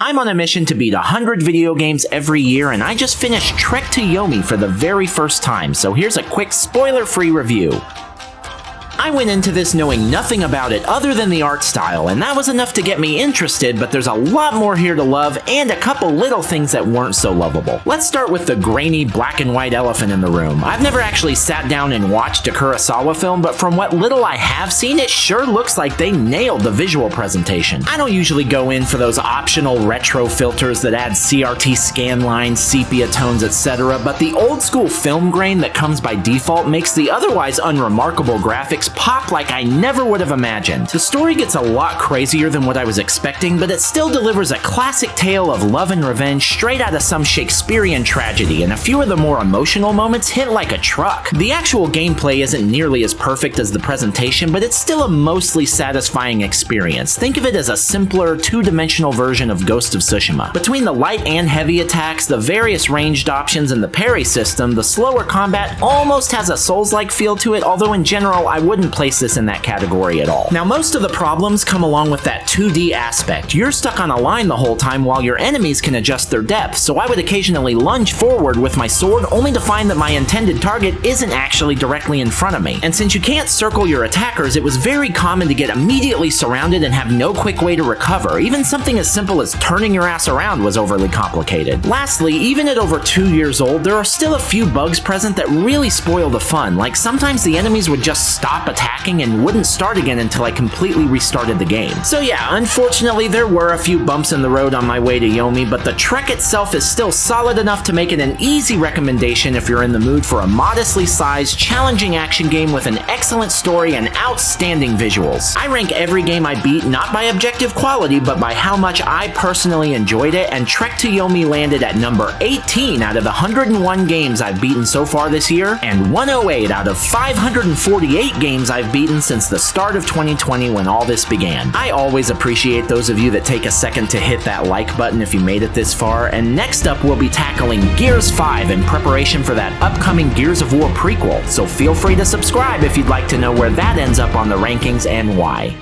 I'm on a mission to beat 100 video games every year, and I just finished TREK to Yomi for the very first time, so here's a quick spoiler-free review. I went into this knowing nothing about it other than the art style, and that was enough to get me interested, but there's a lot more here to love, and a couple little things that weren't so lovable. Let's start with the grainy black and white elephant in the room. I've never actually sat down and watched a Kurosawa film, but from what little I have seen, it sure looks like they nailed the visual presentation. I don't usually go in for those optional retro filters that add CRT scan lines, sepia tones, etc., but the old school film grain that comes by default makes the otherwise unremarkable graphics pop like I never would have imagined. The story gets a lot crazier than what I was expecting, but it still delivers a classic tale of love and revenge straight out of some Shakespearean tragedy, and a few of the more emotional moments hit like a truck. The actual gameplay isn't nearly as perfect as the presentation, but it's still a mostly satisfying experience. Think of it as a simpler, two-dimensional version of Ghost of Tsushima. Between the light and heavy attacks, the various ranged options, and the parry system, the slower combat almost has a Souls-like feel to it, although in general I wouldn't place this in that category at all. Now, most of the problems come along with that 2D aspect. You're stuck on a line the whole time while your enemies can adjust their depth, so I would occasionally lunge forward with my sword only to find that my intended target isn't actually directly in front of me. And since you can't circle your attackers, it was very common to get immediately surrounded and have no quick way to recover. Even something as simple as turning your ass around was overly complicated. Lastly, even at over 2 years old, there are still a few bugs present that really spoil the fun, like sometimes the enemies would just stop attacking and wouldn't start again until I completely restarted the game. So yeah, unfortunately there were a few bumps in the road on my way to Yomi, but the trek itself is still solid enough to make it an easy recommendation if you're in the mood for a modestly sized, challenging action game with an excellent story and outstanding visuals. I rank every game I beat not by objective quality, but by how much I personally enjoyed it, and TREK to Yomi landed at number 18 out of the 101 games I've beaten so far this year, and 108 out of 548 games I've beaten since the start of 2020 when all this began. I always appreciate those of you that take a second to hit that like button if you made it this far, and next up we'll be tackling Gears 5 in preparation for that upcoming Gears of War prequel, so feel free to subscribe if you'd like to know where that ends up on the rankings and why.